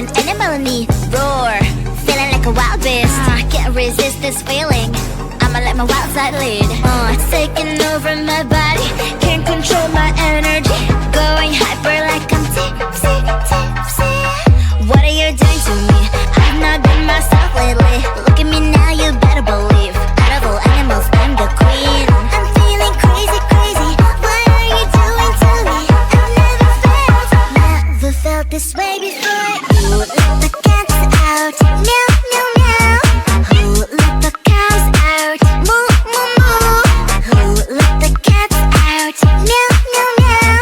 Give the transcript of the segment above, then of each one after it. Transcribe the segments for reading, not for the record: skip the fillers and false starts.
an animal in me. Roar, feeling like a wild beast. Can't resist this feeling. I'ma let my wild side lead. It's taking over my body. Can't control my energy. Going hyper like I'm tipsy, tipsy. What are you doing to me? I've not been myself lately. Look at me now, you better believe. Out of all animals, I'm the queen. I'm feeling crazy, crazy. What are you doing to me? I've never felt this way before. Who let the cats out? Meow, meow, meow. Who let the cows out? Moo, moo, moo. Who let the cats out? Meow, meow, meow.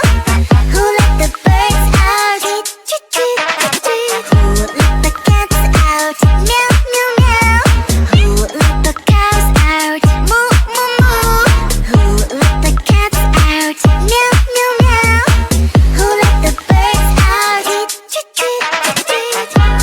Who let the birds out? Tweet, tweet, tweet, tweet. Who let the cats out? Meow, meow, meow. Who let the cows out? Moo, moo, moo. Who let the cats out? Meow, meow, meow. Who let the birds out? Tweet, tweet, tweet, tweet.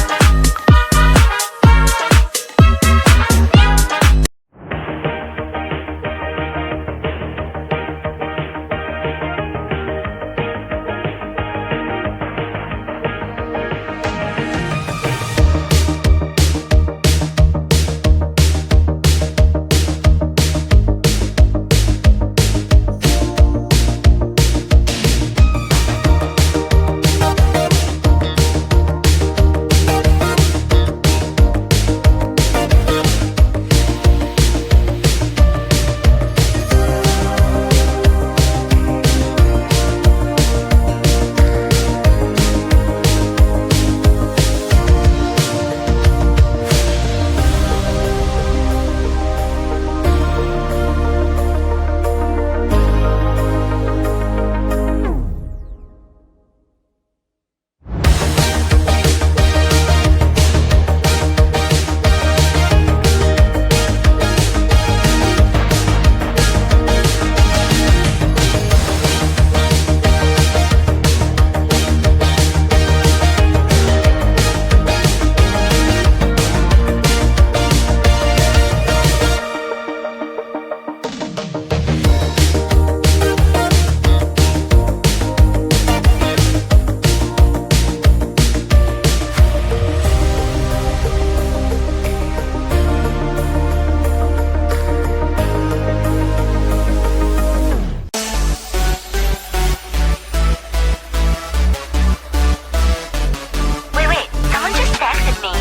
Wait, someone just texted me.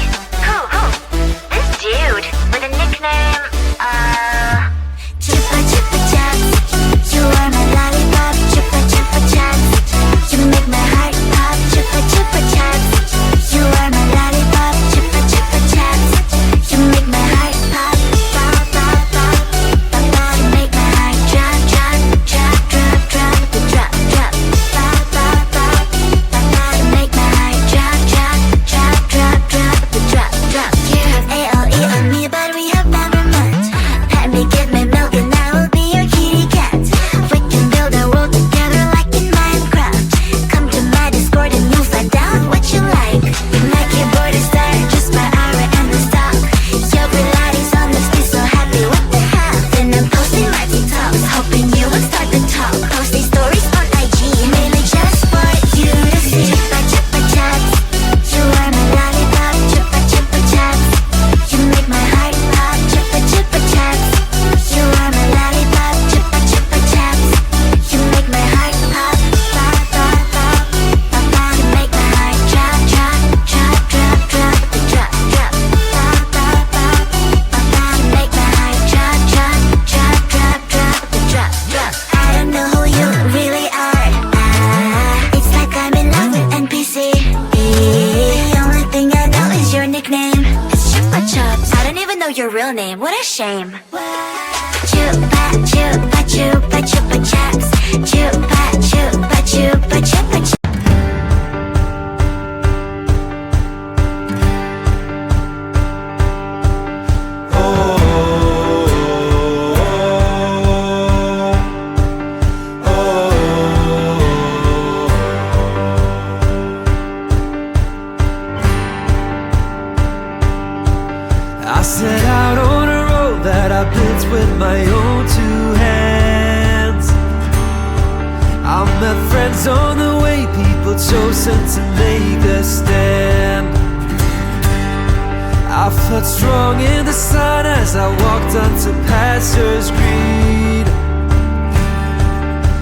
Who? This dude with a nickname, Chupa Chupa Chaps. You are my lollipop, Chupa Chupa Chaps. You make my heart pop, Chupa Chupa Chaps. You are my lollipop, Chupa Chupa Chaps. You make my heart pop, pop, pop, pop, pop, pop. You make my heart drop, drop, drop, drop, drop, drop, drop, pop, pop, pop, pop, pop. You make my heart drop, drop, drop, drop, drop, drop, drop. You have ALE on me, but we have never met. Let me give me milk and I will be your kitty cat. We can build a world together like in Minecraft. Come to my Discord and you'll find out what you like. My keyboard is there, just my aura and the stock. Your Pilates on this be so happy, what the hell? Then I'm posting my TikToks, hoping you will start to talk. Posting stories on IG, mainly just for you to see. Chupa Chupa Chaps, you are my lollipop, Chupa Chupa Chaps. You make my heart pop, Chupa Chupa Chaps. You are my lollipop, Chupa Chupa Chaps. You make my heart pop, pop, pop, pop, pop, pop. You make my heart drop, drop, drop, drop, drop, drop, drop, pop, pop, pop, pop, pop. You make my heart drop, drop, drop, drop, drop, drop, drop. I don't know who you really are. It's like I'm in love with NPC. The only thing I know is your nickname. It's Chupa Chups. I don't even know your real name. What a shame. Chupa Chupa Chupa Chupa Chaps. Chupa Chupa Chupa Chupa Chaps. I set out on a road that I built with my own two hands. I met friends on the way, people chosen to make a stand. strong in the sun as I walked onto pastures green.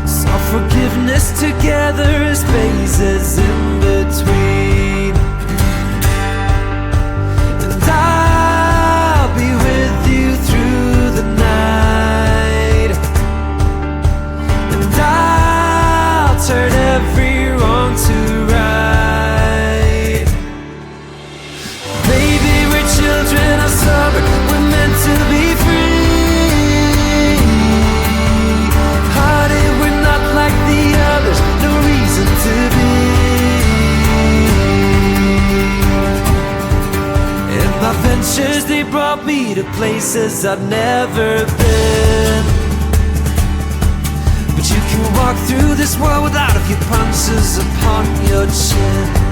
Saw forgiveness together as phases in between. And I'll be with you through the night. And I'll turn every wrong to right. Baby, we're children of summer, we're meant to be free. Hearted, we're not like the others, no reason to be. And my ventures, they brought me to places I've never been. But you can walk through this world without a few punches upon your chin.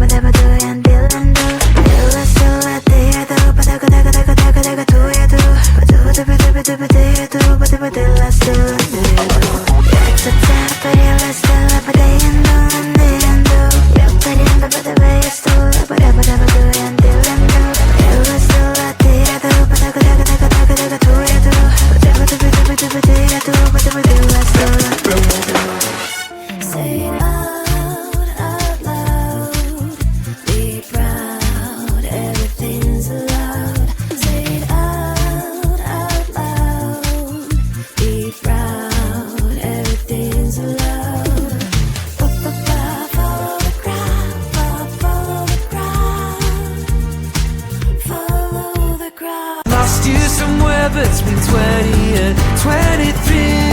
봐도 안 빌란도 일렀어 라떼야도 바다가 도야도 바도 바들랐어 약속자 버릴랐어 바다얀도 안내란도 역다리한 바다바에 스톨 바다봐도 안 빌란도 일렀어 라떼야도 바다가 도야도 바도 바들랐어 Say it out loud. Be proud, everything's allowed. Say it out loud. Be proud, everything's allowed. Follow the crowd, follow the crowd, follow the crowd. Lost you somewhere between 20 and 23.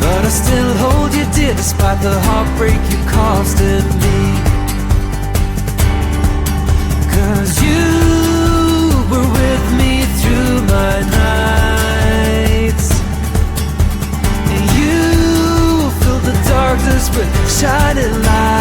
But I still hold you dear despite the heartbreak you caused in me. 'Cause you were with me through my nights, and you filled the darkness with shining light.